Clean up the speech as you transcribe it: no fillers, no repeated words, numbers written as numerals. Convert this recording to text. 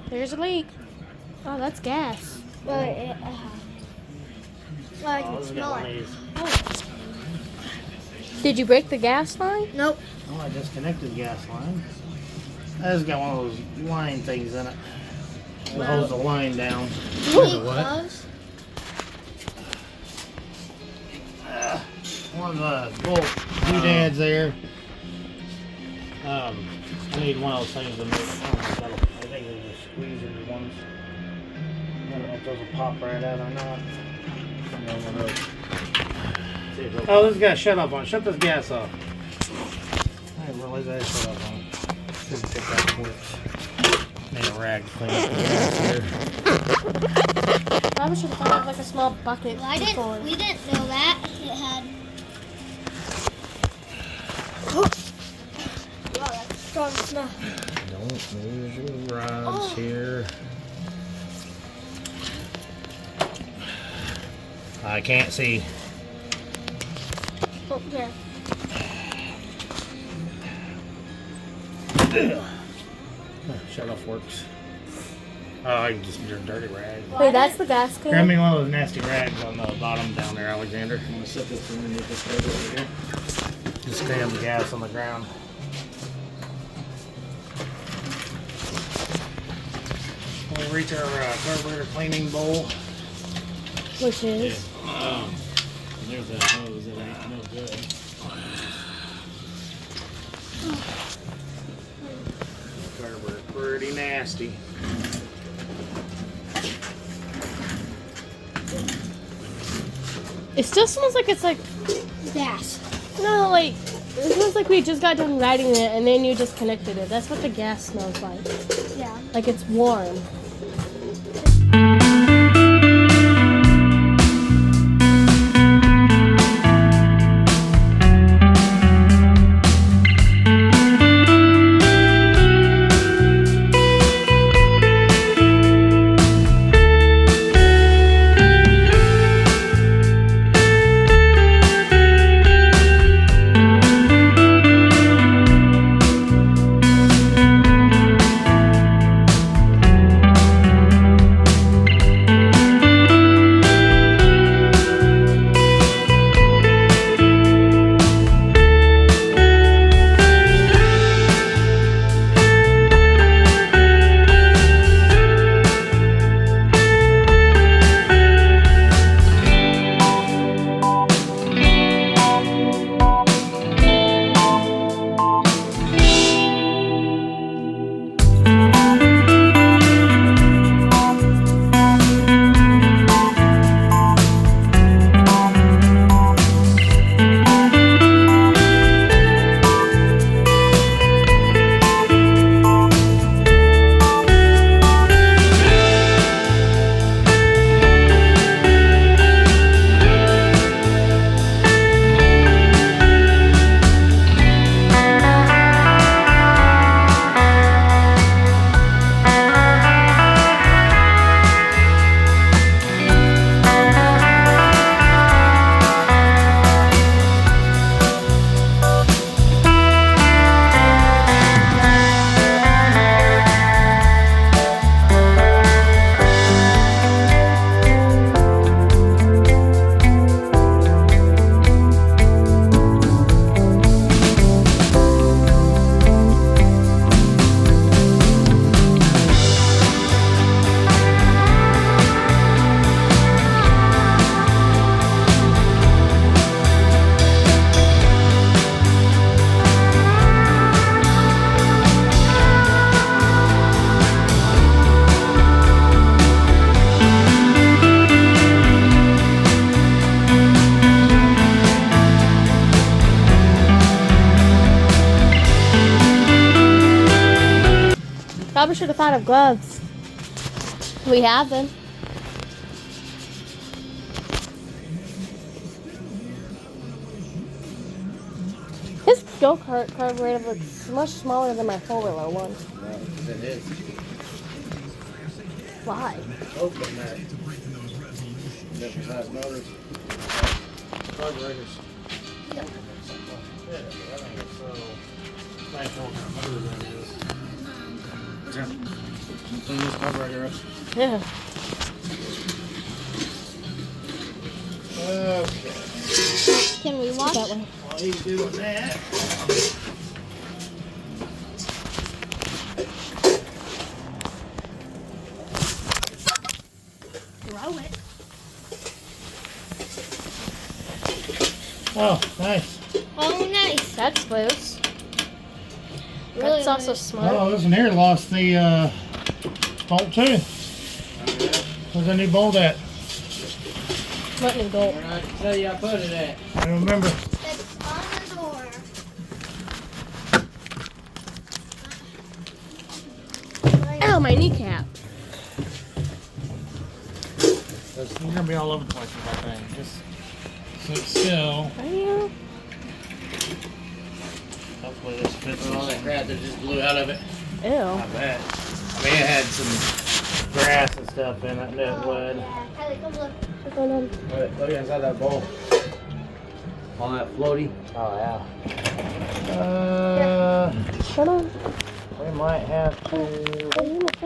There's a leak. Oh, that's gas. Well, I can smell it. Did you break the gas line? Nope. Oh, I disconnected the gas line. It's got one of those line things in it. It holds the line down. What? One of the bolt doodads there. I need one of those things to make. I think they're just squeezer ones. I don't know if those will pop right out or not. Oh, this got shut off on it. Shut this gas off. I didn't realize I had shut off on it. Couldn't pick that works. Need a rag to clean up the gas here. Probably should have thought of like a small bucket. Well, we didn't know that. It had. Wow, that's a strong smell. Don't move the rods here. I can't see. Oh, yeah. Shut off works. Oh, I can just use a dirty rag. Wait, that's the gas can? Grab me one of those nasty rags on the bottom down there, Alexander. I'm gonna set this underneath this table over here. Just stay on the gas on the ground. We'll reach our carburetor cleaning bowl. Which is? There's that hose. It ain't no good. Carburetor pretty nasty. It still smells like it's like Gas. no, like it smells like we just got done riding it and then you just connected it. That's what the gas smells like. Yeah. Like it's warm. Probably should have thought of gloves. We have them. His go-kart carburetor looks much smaller than my four-wheeler one. It is. Why? Open that. Different size motors. Carburetors. Yeah, I think it's so. Nice what kind of motor that is. Yeah. Clean this carburetor up. Yeah. Okay. Can we That watch? way. While he's doing that, Throw it. oh, nice. Oh, nice. That's loose. Really That's also nice. smart. Oh, this one here lost the bolt too. Where's the new bolt at? What new bolt? Where I tell you I put it at. I don't remember. It's on the door. Ow, my kneecap. You're gonna be all over the place with that thing. Just sit still. Are you? Hopefully this fits. All that crap that just blew out of it. Ew. I bet. I mean, it had some grass and stuff in it, and it would. Yeah, Kylie, come look. What's going on? Look inside that bowl. All that floaty. Oh yeah. Hold on. We might have to. What are you